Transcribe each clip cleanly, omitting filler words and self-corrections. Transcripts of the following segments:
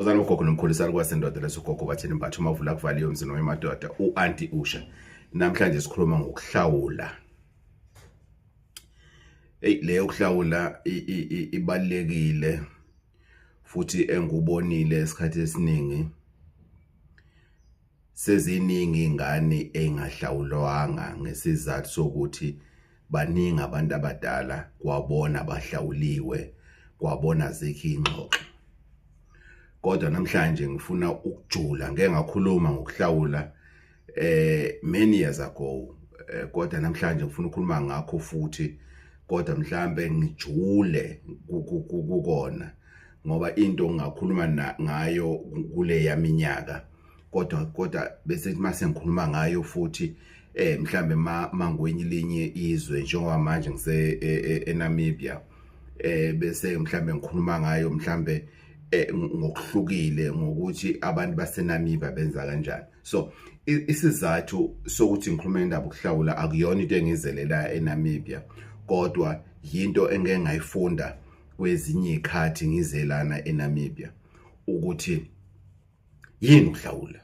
Ozana ugogo nomkhulisani kwasendoda lesogogo bathini mbathu mavula kuvaliwe umzini wemadoda uAnti Usha. Namhlanje sikhuluma ngokuhlawula. Leyo kuhlawula ibalekile futhi engubonile esikhathi esiningi seziningi ingane engahlawulwanga ngesizathu sokuthi baningi abantu abadala kwabona bahlawuliwe kwabona zikho ingxoxo. Kodwa namhlanje ngifuna ukujula ngeke ngakhuluma ngokuhlawula many years ago, kodwa namhlanje ngifuna ukukhuluma ngakho futhi kodwa mhlambe ngijule kukona ngoba into ngakhuluma ngayo kule yaminyaka kodwa bese mase ngikhuluma ngayo futhi mhlambe mangwenye linye izwe njengoba manje ngise eNamibia bese mhlambe ngikhuluma ngayo mhlambe ngokuhlukile ngokuthi abantu baseNamibia benza kanjani. So isizathu sokuthi ngikhuluma indaba ukuhlawula akuyona into engizelela eNamibia kodwa yinto engeke ngayifunda kwezinye ikhathi ngizelana eNamibia ukuthi yini ukuhlawula.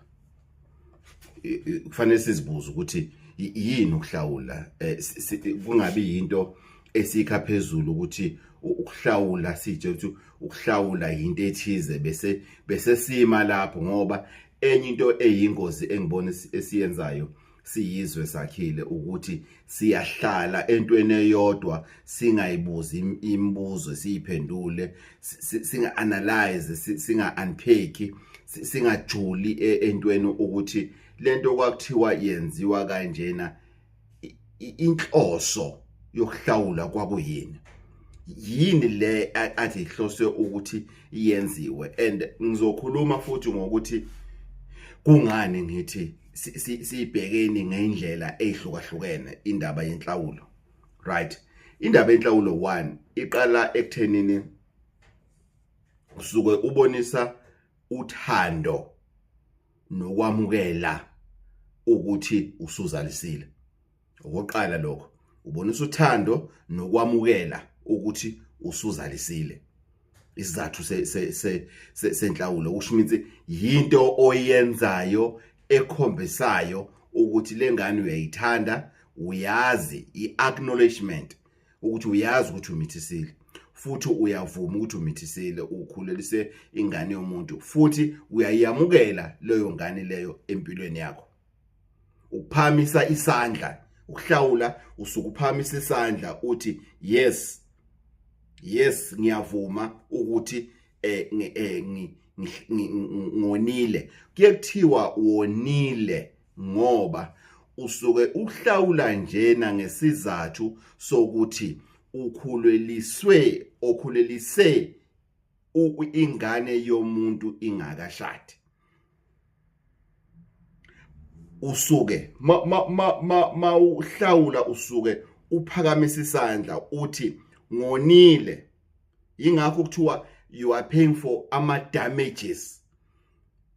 Kufanele sizibuze ukuthi yini ukuhlawula, kungabi into esikha phezulu ukuthi ukuhlawula sithe ukuthi ukuhlawula into ethize bese sima lapho ngoba enye into eyingozi engibona esiyenzayo siyizwe sakhile ukuthi siyahlala entweni eyodwa singayibuzi imibuzo siyiphendule singa-analyze singa-unpack singajuli entweni ukuthi lento kwakuthiwa yenziwa kanjena inhloso yokuhlawula kwakuyini yini le athi ihloswe ukuthi iyenziwe. And ngizokhuluma futhi ngokuthi kungani ngithi sibhekeni ngendlela ehlukahlukene indaba yenhlawulo, right? Indaba yenhlawulo 1 iqala ekuthenini usuke ubonisa uthando nokwamukela ukuthi usuzalisile. Okoqala lokho ubonisa uthando nokwamukela ukuthi usuzalisile. Isizathu senhlawulo kusho ukuthi yinto oyenzayo ekhombisayo ukuthi lengane uyayithanda, uyazi iacknowledgement ukuthi uyazi ukuthi umithisile futhi uyavuma ukuthi umithisile ukhulelise ingane yomuntu futhi uyayamukela leyo ngane leyo empilweni yakho. Ukuphamisa isandla, ukuhlawula usukuphamisa isandla uthi yes ngiyavuma ukuthi ngonile. Kuyekuthiwa wonile ngoba usuke uhlawula njena ngesizathu sokuthi ukhulelise ingane yomuntu ingakashadi. Usuke ma uhlawula usuke uphakamisa isandla uthi ngonile. Ingakho kuthiwa you are paying for ama damages.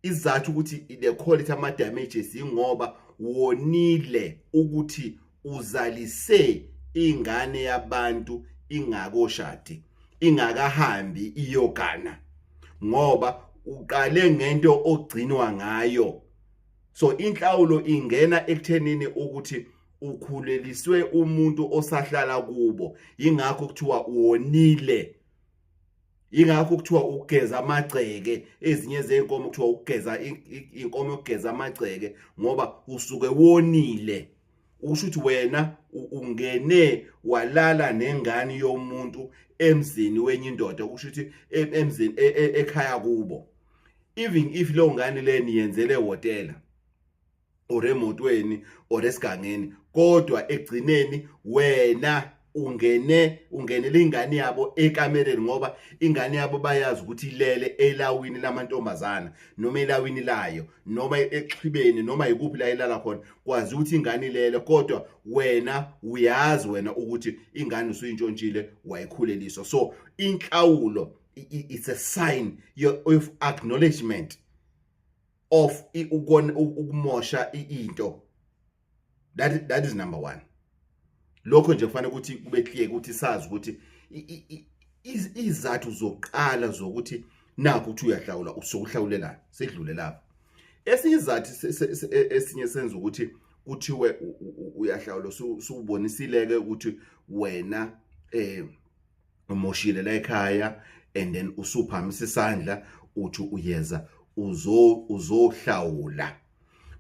Izathu ukuthi they call it ama damages ingoba wonile ukuthi uzalise ingane yabantu ingakoshadi ingakahambi iyogana ngoba uqale ngento ogcinwa ngayo. So inhlawulo ingena ekuthenini ukuthi ukhuleliswe umuntu osahlala kubo. Ingakho kuthiwa wonile. Ingakho kuthiwa ugeza amagceke. Ezinye zenkomo kuthiwa ugeza inkomo yokugeza amagceke ngoba usuke wonile. Usho ukuthi wena ungene walala nengane yomuntu emzini wenye indoda. Usho ukuthi emzini ekhaya kubo. Even if lo ngane leni yenzele hotela or emotweni or esigangeni kodwa egcineni wena ungenele ingane yabo ekamereni ngoba ingane yabo bayazi ukuthi ilele elawini lamantombazana noma elawini layo noma exhibeni noma ikuphi la ilala khona kwazi ukuthi ingane ilele kodwa wena uyazi wena ukuthi ingane usuyintshontshile wayikhuleliswa. So inhlawulo it's a sign of acknowledgement of ukumosha into. That is number 1. Lokho nje kufanele ukuthi kube clear ukuthi sazi ukuthi izathu zokuqala zokuthi nakho ukuthi uyahlawula usokuhlawulela sedlule lapho. Esinye izathu esinye senza ukuthi kuthiwe uyahlawula subonisile ke ukuthi wena umoshile la ekhaya and then usuphamisa isandla uthi uyeza uzohlawula.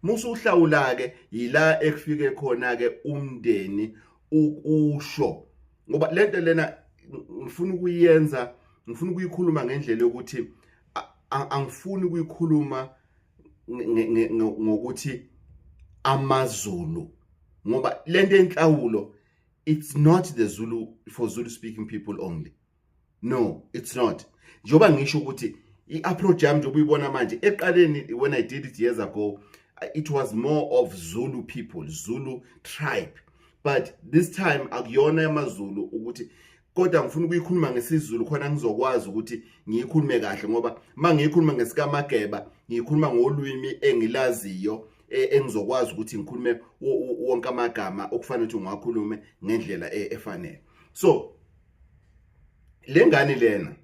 Musuhlawula ke yila ekufike khona ke umndeni ukusho ngoba lento lena ngifuna ukuyenza, ngifuna ukuyikhuluma ngendlela yokuthi angifuni ukuyikhuluma ngokuthi amaZulu ngoba lento enhlawulo it's not the Zulu for Zulu speaking people only. No, it's not. Njoba ngisho ukuthi i-approach yami njoba uyibona manje eqaleni when I did it years ago it was more of Zulu people, Zulu tribe. But this time akuyona yamaZulu ukuthi kodwa ngifuna ukuyikhuluma ngesiZulu khona ngizokwazi ukuthi ngiyikhulume kahle ngoba mangiyikhuluma ngesikaMageba ngiyikhuluma ngolwimi engilaziyo engizokwazi ukuthi ngikhulume wonke amagama okufanele ukuthi ungakhulume ngendlela efanele. So lengane lena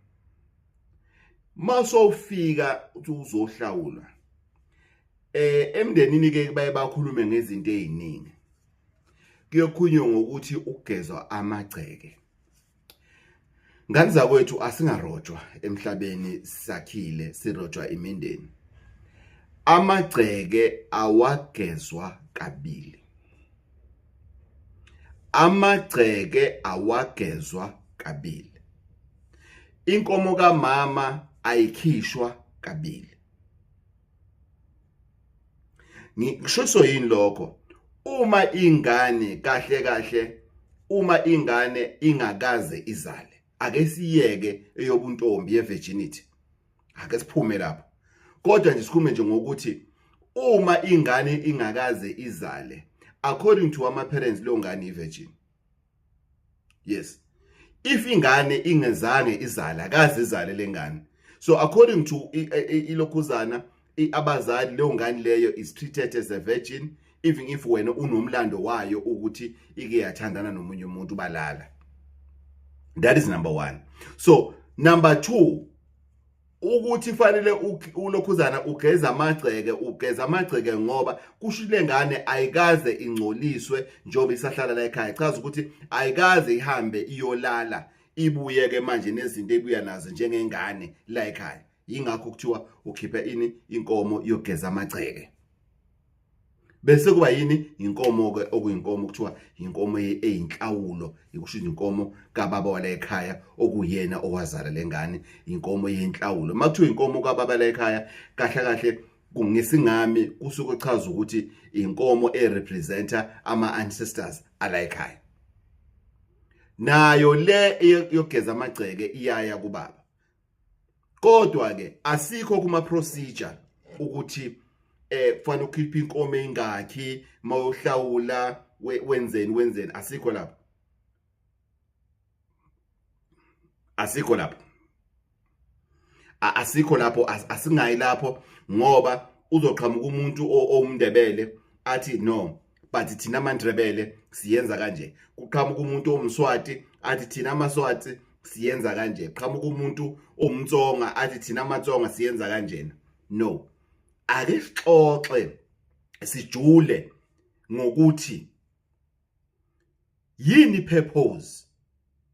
masofika uthi uzohlawula emndenini ke baye bakhulume ngezinto eziningi. Kuyokhulunywa ngokuthi ugezwa amagceke. Ngani zakwethu asingarojwa emhlabeni sakhile sirojwa imindeni. Amagceke awagezwa kabili. Amagceke awagezwa kabili. Inkomo kaMama ayikhishwa kabili. Ngisho yini lokho? Uma ingane kahle uma ingane ingakaze izale ake siyeke eyobuntombi yevirginity ake siphume lapho. Kodwa nje sikhulume nje ngokuthi uma ingane ingakaze izale according to ama parents lo ngane ivirgin. Yes. If ingane ingezange izala akaze izale lengane. So according to ilokhuzana abazali leyo ngane leyo is treated as a virgin even if wena unomlando wayo ukuthi ike yathandana nomunye umuntu balala. That is number 1. So number 2 ukuthi fanele ulokhuzana ugeza amagceke ngoba kushile ngane ayikaze ingcoliswe njoba isahlala la ekhaya. Chaza ukuthi ayikaze ihambe iyolala ibuye ke manje nezinto ebuya nazo njengengane la ekhaya. Yingakho kuthiwa ukhipha inkomo yogeza amagceke. Bese kuba yini inkomo ke okuyinkomo kuthiwa inkomo eyinhlawulo ikusho inkomo kababa wala ekhaya okuyena owazala lengane inkomo yenhlawulo. Makuthiwa inkomo kababa la ekhaya kahle kungesingami kusuke chaza ukuthi inkomo erepresenta ama ancestors ala ekhaya. Nayo le yogeza amagceke iyaya kubaba. Kodwa ke asikho kuma procedure ukuthi kufanele ukhiphe inkomo engakhi mawuhlawula wenzeni asikho lapho. Asikho lapho asingayi lapho ngoba uzoqhamuka umuntu omndebele athi no but thina amandrebele siyenza kanje. Kuqhamuka umuntu omswati athi thina amaswati siyenza kanje. Qhamuka umuntu omtsonga athi thina amatsonga siyenza kanjena. No. Ake sixoxe sijule ngokuthi yini purpose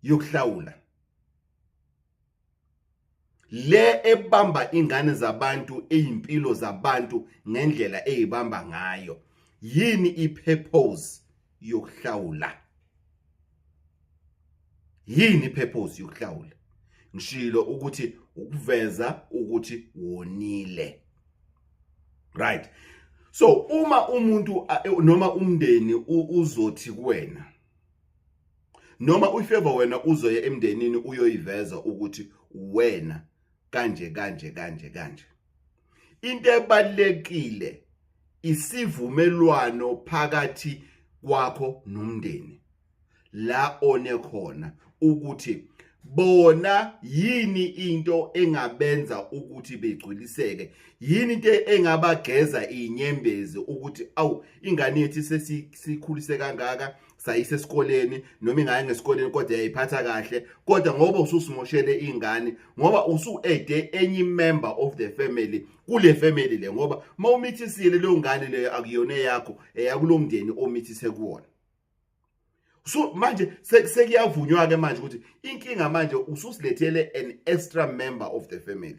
yokuhlawula le ebamba ingane zabantu ezimpilo zabantu ngendlela ezibamba ngayo. Yini ipurpose yokuhlawula? Yini purpose yokuhlawula? Ngishilo ukuthi ukuveza ukuthi wonile. Right. So uma umuntu noma umndeni uzothi kuwena noma uyifeva wena uzoye emndenini uyoyiveza ukuthi wena kanje. Into ebalekile isivumelwano phakathi kwakho nomndeni la one khona ukuthi bona yini into engabenza ukuthi begculiseke, yini into engabageza inyembezi ukuthi awu ingane yethu sesikhulise kangaka sayise esikoleni noma ingaye ngesikoleni kodwa yayiphatha kahle, kodwa ngoba ususimoshele ingane, ngoba usu-ede any member of the family kule family le, ngoba mawumithisile leyo ngane leyo akuyona yakho, eyakulo mndeni omithise kuwona. So manje sekuyavunywa ke manje ukuthi inkinga manje ususilethele an extra member of the family.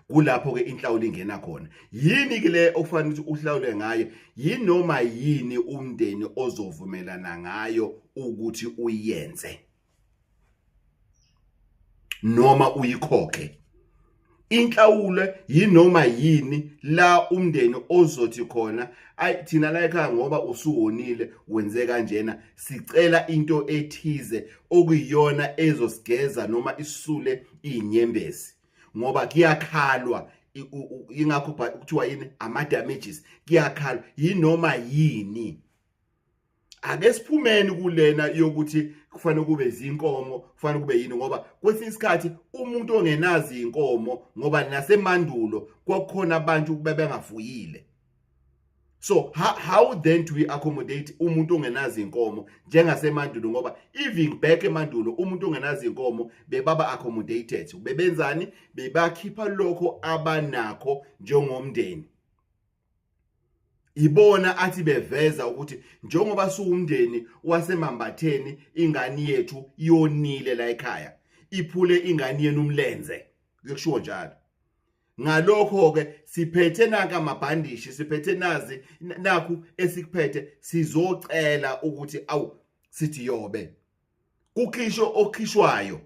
Kulapho ke inhlawulo ingena khona. Yini ke le okufanele ukuthi uhlawule ngayo? Yini noma yini umndeni ozovumelana ngayo ukuthi uyenze noma uyikhokhe? Inhlawulo yinoma yini la umndeni ozothi khona thina la ekhaya ngoba usuwonile wenze kanjena, sicela into ethize okuyiyona ezosigeza noma isule inyembezi, ngoba kuyakhalwa ingakho kuthiwa yini ama damages, kuyakhalwa yinoma yini. Ake siphumeni kulena yokuthi kufanele kube izinkomo, kufanele kube yini, ngoba kwesinye isikhathi umuntu ongenazi inkomo, ngoba nasemandulo kwakukhona abantu bebengafuyile. So how then do we accommodate umuntu ongenazi inkomo njengasemandulo, ngoba even back emandulo umuntu ongenazi inkomo bebaba accommodated, bebenzani, bebakhipha lokho abanakho njengomndeni. Ibona athi beveza ukuthi njengoba suumndeni wasemambatheni ingane yethu iyonile la ekhaya, iphule ingane yenu umlenze, kuyokushiwo njalo. Ngalokho ke siphethe naka amabhandishi, siphethe nazi nakhu esikuphethe, sizocela ukuthi awu sithi yobe kukhisho okhishwayo.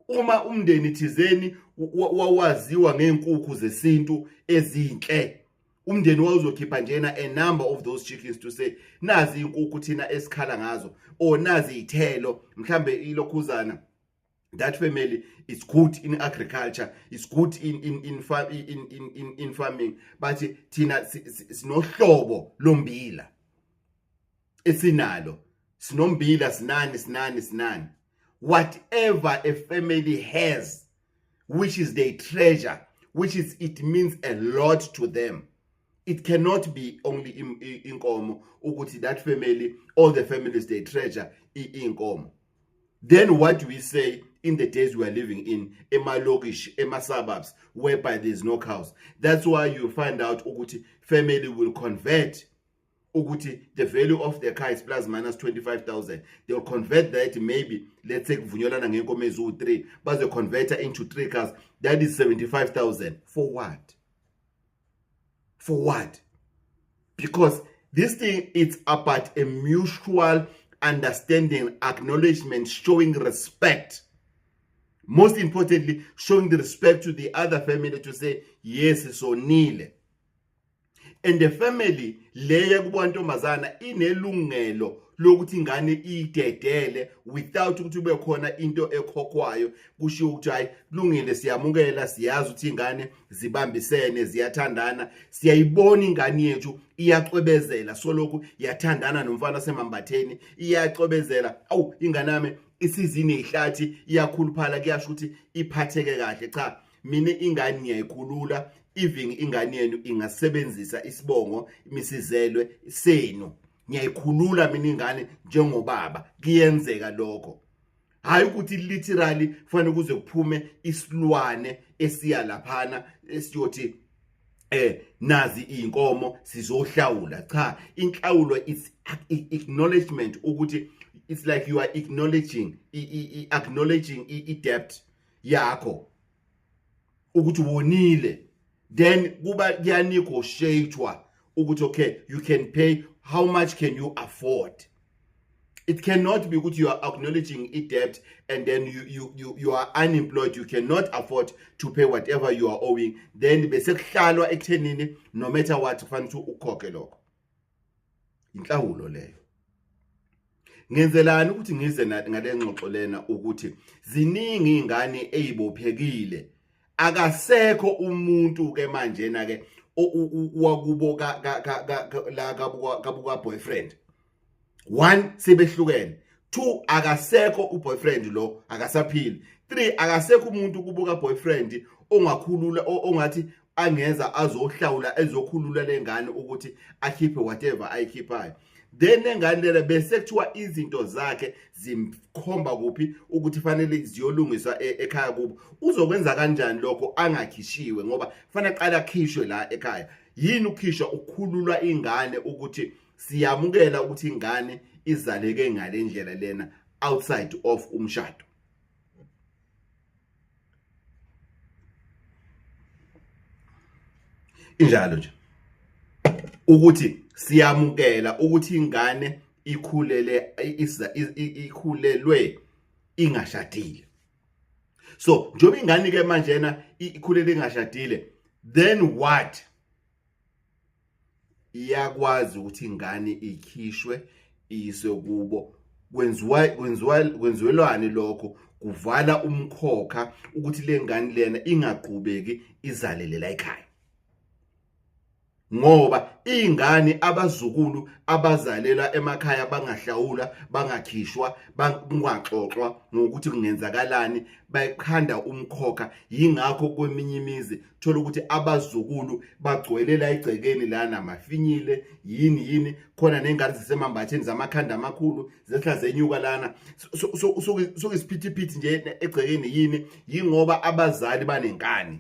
Uma umndeni thizeni wawaziwa ngenkukhu zesintu ezinhle, umndeni wazokhipha njena a number of those chickens to say nazi inkukhu thina esikhala ngazo, or nazi ithelo mhlambe ilokhuzana. That family is good in agriculture, is good in farming, but thina sinohlobo lombila esinalo, sinombila sinani. Whatever a family has, which is their treasure, it means a lot to them. It cannot be only inkomo ukuthi that family, all the families they treasure inkomo. Then what do we say in the days we are living in emalokish, suburbs, whereby there is no cows? That's why you find out ukuthi family will convert ukuthi the value of their car is plus minus 25,000. They'll convert that, maybe let's say kuvunyolana ngenkomo eziwu3, but they convert her into 3 cars. That is 75,000. For what? For what? Because this thing, it's about a mutual understanding, acknowledgement, showing respect. Most importantly, showing the respect to the other family to say, yes, so nile. And the family, leya kubantomazana inelungelo lokuthi ingane idedele without ukuthi kube khona into ekhokhwayo, kusho ukuthi hayi kulungile, siyamukela, siyazi ukuthi ingane zibambisene, ziyathandana, siyayibona ingane yethu iyacwebezela, soloko yathandana nomfana semambatheni, iyacwebezela, awu ingane yami isizini ihlathi, iyakhuluphala, kuyasho ukuthi iphatheke kahle. Cha, mina ingane ngiyayikhulula, even ingane yenu ingasebenzisa isibongo imisizelwe senu, ngiyayikhulula mina ingane njengobaba, kuyenzeka lokho. Hayi ukuthi literally kufanele kuze kuphume isilwane esiya laphana esiyothi nazi inkomo sizohlawula. Cha, inhlawulo is acknowledgement, ukuthi it's like you are acknowledging i-debt yakho ukuthi wonile. Then kuba kuyanegotiatewa ukuthi okay, you can pay, how much can you afford? It cannot be that you are acknowledging a debt and then you are unemployed, you cannot afford to pay whatever you are owing. Then bese kuhlalwa ekuthenini no matter what kufanele ukhokhe lokho. Inhlawulo leyo. Ngenzelani ukuthi ngize ngale ngxoxo lena ukuthi ziningi ingane ezibophekile, akasekho umuntu ke manje na ke wakubo la kabuka boyfriend. One, sebehlukene. 2 akasekho uboyfriend lo akasaphili. 3 akasekho umuntu kubuka boyfriend ongakhulula ongathi angeza azohlawula ezokhulula lengane ukuthi akhiphe whatever ayikhiphayo. Then engane lena bese kuthiwa izinto zakhe zimkhomba kuphi ukuthi fanele ziyolungiswa ekhaya kubo. Uzokwenza kanjani lokho angakhishiwe ngoba fanele aqala akhishwe la ekhaya. Yini ukhishwa ukukhululwa ingane ukuthi siyamukela ukuthi ingane izaleke ngale ndlela lena outside of umshado. Injalo nje ukuthi siyamukela ukuthi ingane ikhulelwe ingashadile. So njoba ingane ke manje na ikhulele ingashadile, then what? Iyakwazi ukuthi ingane ikhishwe iswe kubo. Kwenziwelwane lokho kuvala umkhokha ukuthi lengane lena ingaqhubeki izalele la ekhaya. Ngoba ingane abazukulu abazalela emakhaya bangahlawula bangakhishwa bangaxoxwa ngokuthi kungenzakalani bayikhanda umkhokha. Yingakho kweminye imizi thola ukuthi abazukulu bagcwelela igcekeni lana mafinyile yini khona nengane zisemambatheni zamakhanda amakhulu zehla zenyuka lana so isiphithiphithi nje egcekeni yini yingoba abazali banenkani.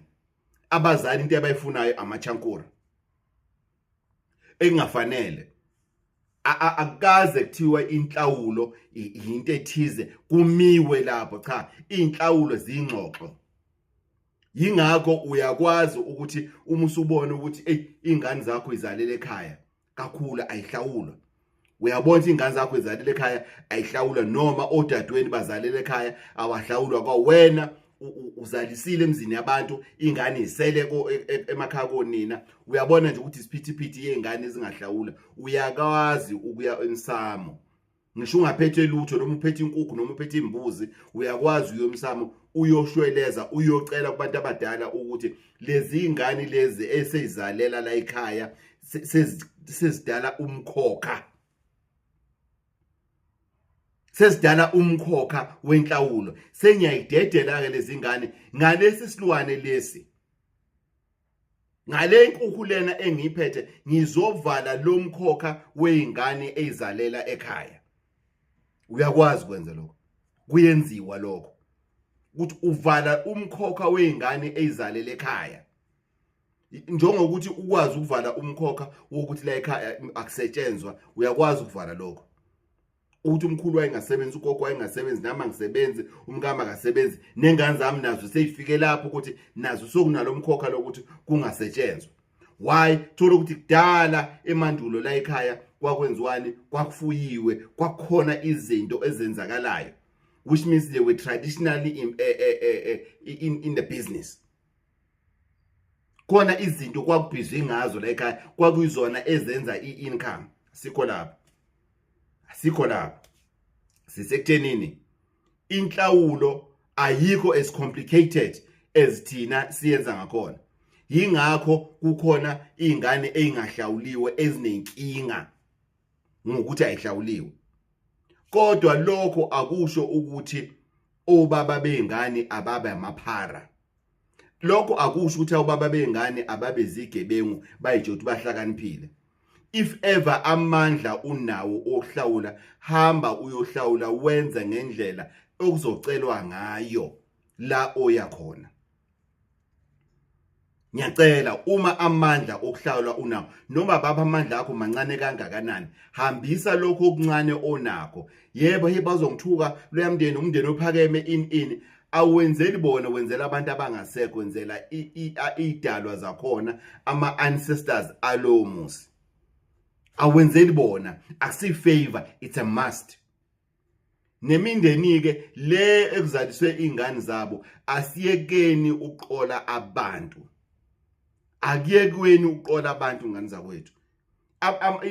Abazali into abayifunayo amachankura engafanele. Akaze kuthiwa inhlawulo into ethize kumiwe lapho, cha, inhlawulo zingxoxo. Yingakho uyakwazi ukuthi uma usubona ukuthi ingane zakho izalele ekhaya kakhulu ayihlawulwa. Uyabona ingane zakho izalele ekhaya ayihlawulwa noma odadweni bazalele ekhaya awahlawulwa kwa wena uzalisile emzini yabantu ingane isele emakhaya konina. Uyabona nje ukuthi isiphithiphithi yengane ezingahlawula. Uyakwazi ukuya emsamo. Ngisho ungaphethe lutho noma uphethe inkukhu noma uphethe imbuzi, uyakwazi uyomsamo uyoshweleza uyocela kubantu abadala ukuthi lezi ingane lezi eseyizalela la ekhaya sezidala umkhokha. Sesidala umkhokha wenhlawulo. Sengiyayidedela ke lezi ngane ngalesi silwane lesi. Ngale inkukhu lena engiyiphethe ngizovala lo mkhokha weingane ezizalela ekhaya. Uyakwazi kwenza lokho. Kuyenziwa lokho. Ukuthi uvala umkhokha weingane ezizalela ekhaya. Njengokuthi ukwazi ukuvala umkhokha wokuthi la ekhaya akusetshenzwa, uyakwazi ukuvala lokho. Ukuthi umkhulu wayengasebenzi, ugogo wayengasebenzi, nama ngisebenzi, umkama akasebenzi, nengane zami nazo seyifike lapho ukuthi nazo sokunalo umkhokha lokuthi kungasetshenzwa. Why? Thola ukuthi kudala emandulo la ekhaya kwakwenziwani, kwakufuyiwe, kwakukhona izinto ezenzakalayo, which means they were traditionally in the business. Khona izinto kwakubhizwe ngazo la ekhaya, kwakuyizona ezenza i-income. Sikho lapho. Sikho lapho. Sisekuthenini inhlawulo ayikho as complicated as thina siyenza ngakhona. Yingakho kukhona ingane engahlawuliwe ezinenkinga ngokuthi ayihlawuliwe. Kodwa lokho akusho ukuthi obaba bengane ababe amaphara. Lokho akusho ukuthi obaba bengane ababe zigebengu bayijothi bahlakaniphile. If ever amandla unawo ohlawula, hamba uyohlawula, wenza ngendlela okuzocelwa ngayo la oya khona. Ngiyacela uma amandla okuhlawula unawo noma baba amandla akho mancane kangakanani, hambisa lokho okuncane onakho. Yebo bazongithuka lo yamndeni umndeni ophakeme in awenzeli bona, wenzela abantu abangasekho, wenzela idalwa zakhona, ama ancestors alowo musi. Awenzeli bona, akusi favor, it's a must. Nemindeni ke le ekuzaliswe ingane zabo asiyekeni uqola abantu. Akuyekweni uqola abantu ngane zakwethu.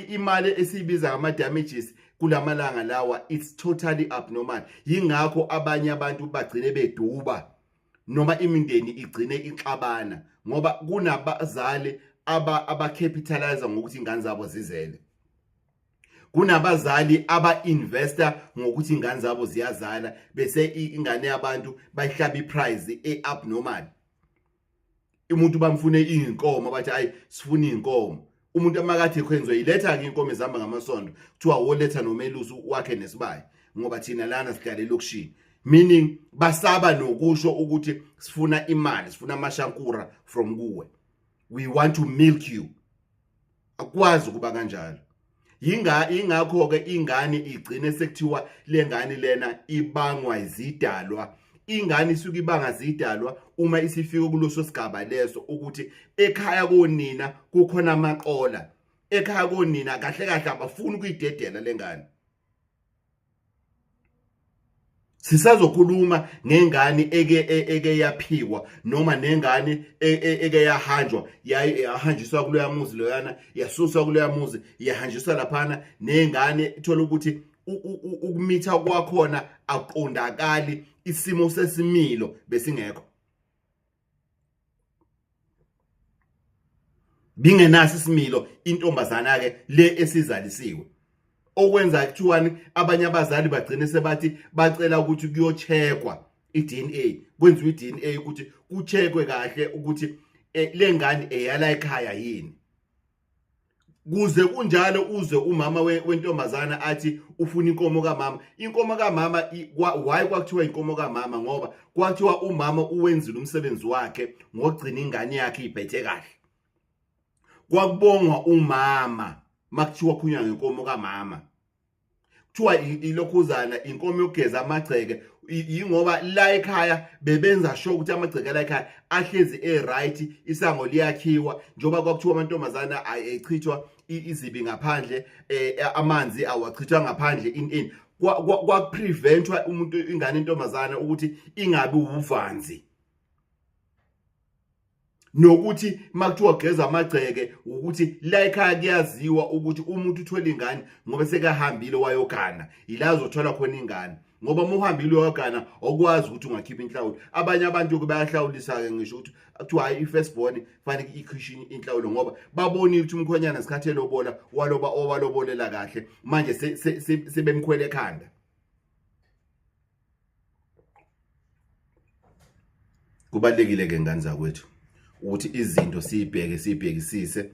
Imali esibiza ama damages kulamalanga lawa, it's totally abnormal. Yingakho abanye abantu bagcine beduba noma imindeni igcine ixabana ngoba kunabazali aba capitalize ngokuthi ingane zabo zizele. kunabazali aba-investor ngokuthi ingane zabo ziyazala bese ingane yabantu bayihlaba iprize e-abnormal. Umuntu bamfune inkomo bathi hayi sifuna inkomo. Umuntu amakathi khwenziwe iletha-ke inkomo ezihamba ngamasonto kuthiwa woletha nomelusi wakhe nesibaya ngoba thina lana sihlale elokishini. Meaning basaba nokusho ukuthi sifuna imali, sifuna amashankura from kuwe. We want to milk you. Akwazi ukuba kanjalo. Ingakho-ke ingane igcine sekuthiwa lengane lena ibangwa izidalwa. Ingane isuke ibanga zidalwa uma isifika kuloso sigaba leso ukuthi ekhaya konina kukhona amaqola. Ekhaya konina kahle kahle abafuni ukuyidedela lengane. Sisazokhuluma ngengane eke yaphikwa noma nengane eke yahanjwa yahanjiswa kuloya muzi loyana yasuswa kuloya muzi yahanjiswa laphana nengane ithola ukuthi ukumitha kwakhona aqondakali isimo sesimilo besingekho. Bingenaso isimilo intombazana ke le esizalisiwe. Okwenza kuthiwani abanye abazali bagcine sebathi bacela ukuthi kuyocheckwa i-DNA, kwenziwe i-DNA ukuthi kucheckwe kahle ukuthi lengane eyala ekhaya yini. Kuze kunjalo uze umama wentombazana athi ufuna inkomo kaMama. Inkomo kaMama why kwakuthiwa inkomo kaMama? Ngoba kwathiwa umama uwenzile umsebenzi wakhe ngokugcina ingane yakhe iphethe kahle. Kwakubongwa umama makuthiwa khunywa ngenkomo kaMama. Kuthiwa ilokhuzana inkomo yokugeza amagceke ingoba la ekhaya bebenza sure ukuthi amagceke la ekhaya ahlezi right, isango liyakhiwa njoba kwakuthiwa amantombazana ayechithwa izibi ngaphandle, amanzi awachithwa ngaphandle in kwakupreventwa umuntu ingane intombazana ukuthi ingabi uvanzi. Nokuthi makuthiwa geza amagceke ukuthi la ekhaya kuyaziwa ukuthi umuntu uthola ingane ngoba sekahambile wayogana, ila uzothola khona ingane. Ngoba uma uhambile wayogana okwazi ukuthi ungakhipha inhlawulo. Abanye abantu ke bayahlawulisa ke ngisho ukuthi kuthiwa hayi i-first born fanele ikhishwe inhlawulo ngoba babonile ukuthi umkhonyana sikhathele obola owalobolela kahle manje sebemkhwele ekhanda. Kubalekile ke ngane zakwethu ukuthi izinto sibhekisise,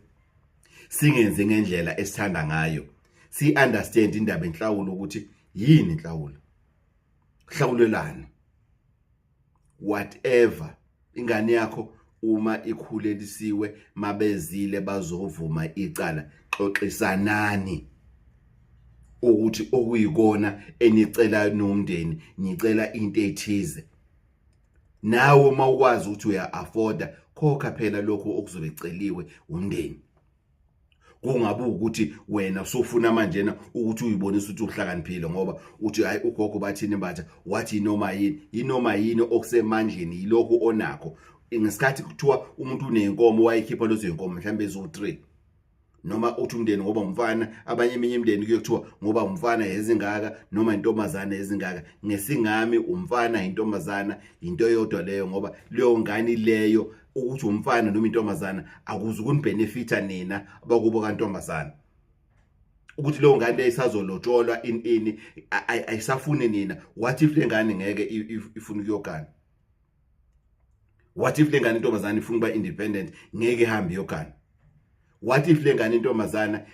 singenze ngendlela esithanda ngayo, si-understand indaba enhlawulo ukuthi yini inhlawulo. Hlawulelana whatever ingane yakho uma ikhulelisiwe mabezile bazovuma icala, xoxisanani ukuthi okuyikona enicela nomndeni nicela into ethize. Nawe mawukwazi ukuthi uya afforda khokha phela lokho okuzobe eceliwe umndeni. Kungabe ukuthi wena usufuna manje na ukuthi uyibonise ukuthi uhlakaniphile ngoba uthi hayi ugogo bathini batha wathi inoma yini okusemandleni yiloko onakho. Ngesikhathi kuthiwa umuntu unenkomo wayikhipha lezo inkomo mhlambe ezo3 noma uthi umndeni ngoba umfana, abanye eminye imndeni kuyekuthiwa ngoba umfana ezingaka noma intombazana ezingaka. Ngesingami umfana intombazana into eyodwa leyo ngoba leyo ngane leyo ukuthi umfana noma intombazana akuze ukunbenefita nina abakubo kantombazana. Ukuthi leyo ngane leyo isazolotsholwa ini ayisafune nina. What if lengane ngeke ifuna ukuyogana? What if lengane intombazana ifuna ukuba independent ngeke ihambe iyogana? What if lengane intombazana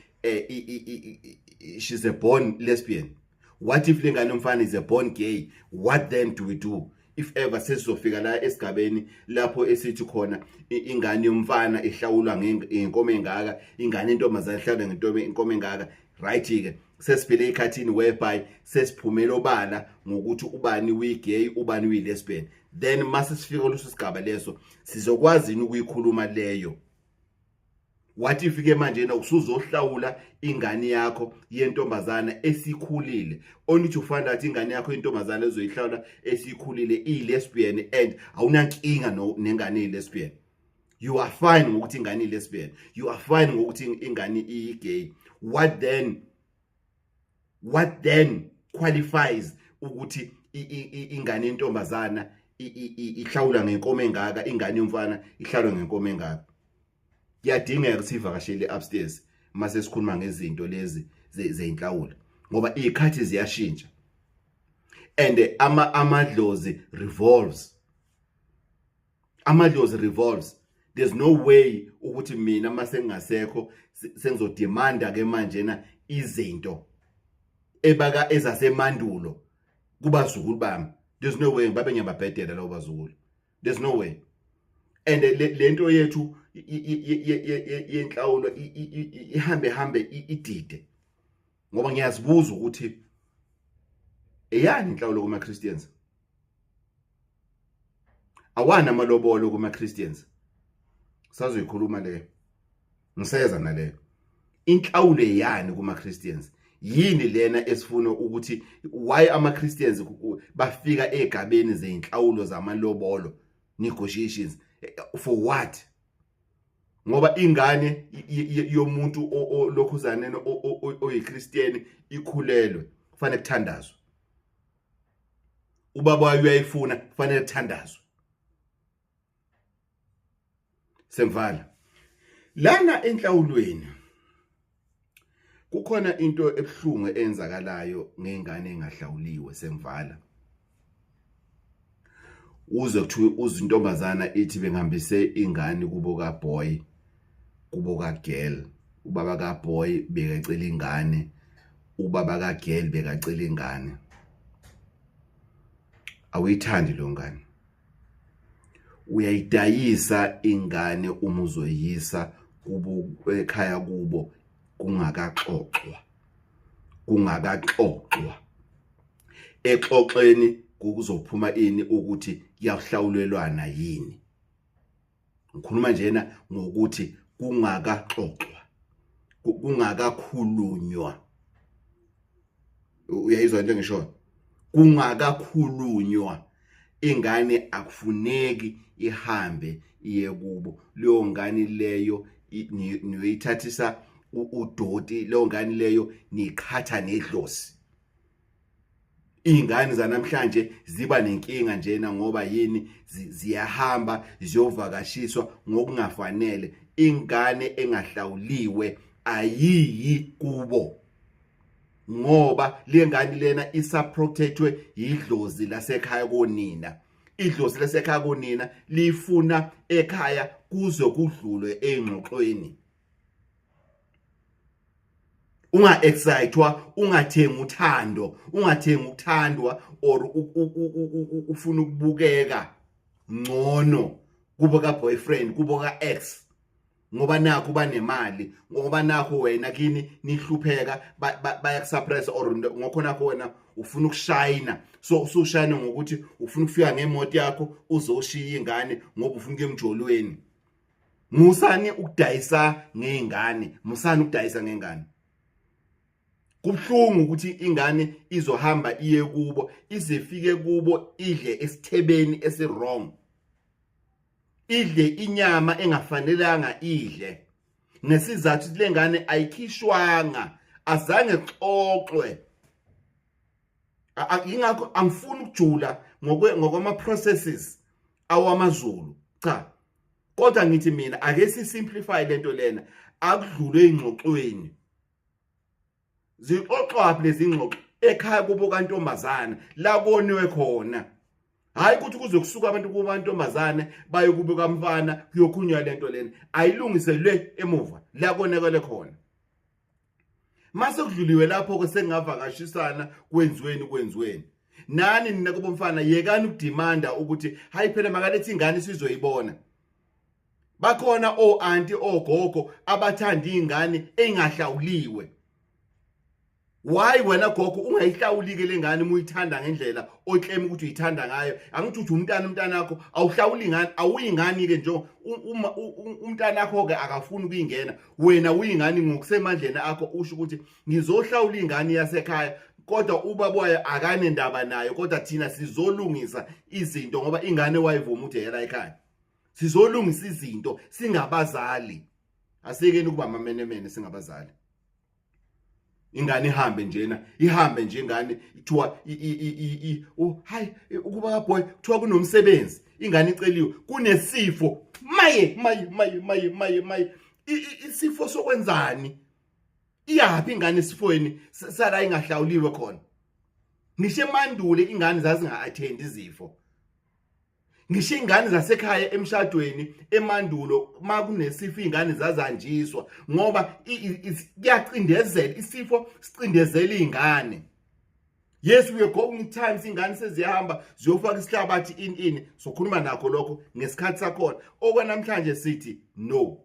she's a born lesbian? What if lengane umfana is a born gay? What then do we do? If ever sesizofika la esigabeni lapho esithi khona ingane yomfana ehlawulwa ngenkomo engaka, ingane intombazana ehlawulwa ngenkomo engaka, right ke sesiphile ekhathini whereby sesiphumela obala ngokuthi ubani uyi-gay ubani uyi-lesbian. Then mase sifika kuleso sigaba leso sizokwazi ukuyikhuluma leyo. What if ke manje na usuzohlawula ingane yakho yentombazana esikhulile, only ufanda ukuthi ingane yakho yentombazana ezoyihlawula esikhulile i-lesbian and awunankinga nengane i-lesbian. You are fine ngokuthi ingane i-lesbian, you are fine ngokuthi ingane i-gay. What then qualifies ukuthi ingane yentombazana ihlawula ngenkomo engaka, ingane yomfana ihlawula ngenkomo engaka? Kuyadingeka ukuthi ivakashele upstairs mase sikhuluma ngezinto lezi zeinhlawulo ngoba izikhathi ziyashintsha and amadlozi revolves. Amadlozi revolves. There's no way ukuthi mina mase ngingasekho sengizodemanda ke manje na izinto ebaka ezasemandulo kubazukulu bami. There's no way babe ngiyababhedela labo bazukulu. There's no way. And lento yethu yenhlawulo ihambe idide ngoba ngiyazibuza ukuthi eyani inhlawulo kuma Christians. Awana amalobolo kuma Christians. Sazoyikhuluma leyo. Ngiseza naleyo. Inhlawulo eyani kuma Christians. Yini lena esifuna ukuthi why ama Christians bafika egabeni zeinhlawulo zamalobolo negotiations for what? Ngoba ingane yomuntu olokhuzaneni oyiChristian ikhulelwe kufanele kuthandazwe. Ubaba wayo uyayifuna kufanele kuthandazwe. Semvala. Lana enhlawulweni kukhona into ebhlungu enzakalayo ngengane engahlawuliwe semvala. Uze kuthi uzintombazana ithi bengihambise ingane kubo ka boy kubo ka girl, ubaba ka boy bekacela ingane, ubaba ka girl bekacela ingane. Awuyithandi lo ngane. Uyayidayisa ingane uma uzoyisa kubo ekhaya kubo kungakaxoxwa. Exoxeni kuzophuma ini ukuthi kuyahlawulelwana yini. Ngikhuluma njena ngokuthi kungakaxoxwa, kungakakhulunywa. Uyayizwa into engisho? Kungakakhulunywa. Ingane akufuneki ihambe iye kubo. Leyo ngane leyo niyoyithathisa udoti, leyo ngane leyo nikhatha nedlozi. Ingane zanamhlanje ziba nenkinga njena ngoba yini ziyahamba ziyovakashiswa ngokungafanele. Ingane engahlawuliwe ayiyi kubo ngoba lengane lena isaprotectwe idlozi lasekhaya konina. Idlozi lasekhaya konina lifuna ekhaya kuze kudlulwe engxoxweni. Unga-excitedwa, ungathenga uthando, ungathenga ukuthandwa or ufuna ukubukeka ngcono kubo ka boyfriend, kubo ka ex. Ngoba nakho banemali, ngoba nakho wena kini nihlupheka bayakusuppress or ngokhona nakho wena ufuna ukushayina. So usushayina ngokuthi ufuna ukufika ngemoto yakho uzoshiya ingane ngoba ufuna ukemjolweni. Musani ukudayisa ngezingane, musani ukudayisa ngengane. Kubhlungu ukuthi ingane izohamba iye kubo, izefike kubo idle esithebeni esirong. Idle inyama engafanelanga idle. Nesizathu lengane ayikhishwanga, azange xoxwe. Ingakho angifuni ukujula ngokwama processes awamaZulu. Cha. Kodwa ngithi mina ake simplify lento lena, akudlulwe ingxoxweni. Zixoxwa lezi ingxoxo ekhaya kubo kantombazana la koniwe khona. Hayi ukuthi kuze kusuka abantu kubantombazane baye kube kamfana kuyokhulunywa lento lena. Ayilungiselwe emuva la konekele khona. Mase kudluliwe lapho ke sengavakashisana kwenziweni. Nani nina kubo mfana yekani ukudimanda ukuthi hayi phela makalethi ingane sizoyibona. Bakhona auntie ogogo abathanda ingane engahlawuliwe. Why wena gogo ungayihlawulike lengane umuyithanda ngendlela oclaim ukuthi uyithanda ngayo? Angithi uthi umntana wakho awuhlawuli ingane, awuyingane ke nje umntana wakho ke akafuni ukuyingena. Wena uyingane ngokusemandleni akho usho ukuthi ngizohlawula ingane yasekhaya kodwa ubaba wayo akane ndaba nayo kodwa thina sizolungisa izinto ngoba ingane wayivuma ukuthi yela ekhaya. Sizolungisa izinto singabazali. Asekeni ukuba mamenemene singabazali. Ingane ihambe nje ingane kuthiwa hayi ukuba ka boy kuthiwa kunomsebenzi, ingane iceliwe kunesifo. Maye isifo sokwenzani? iyaphi ingane esifweni sala ingahlawuliwe khona? Ngisho emandulo ingane zazinga-attend izifo. Ngisho ingane zasekhaya emshadweni emandulo makunesifo ingane zazanjiswa ngoba kuyacindezela isifo sicindezela ingane. Yes, we are going times ingane sezihamba ziyofaka isihlabathi in sokhuluma nakho lokho ngesikhathi sakhona. Okwanamhlanje sithi no.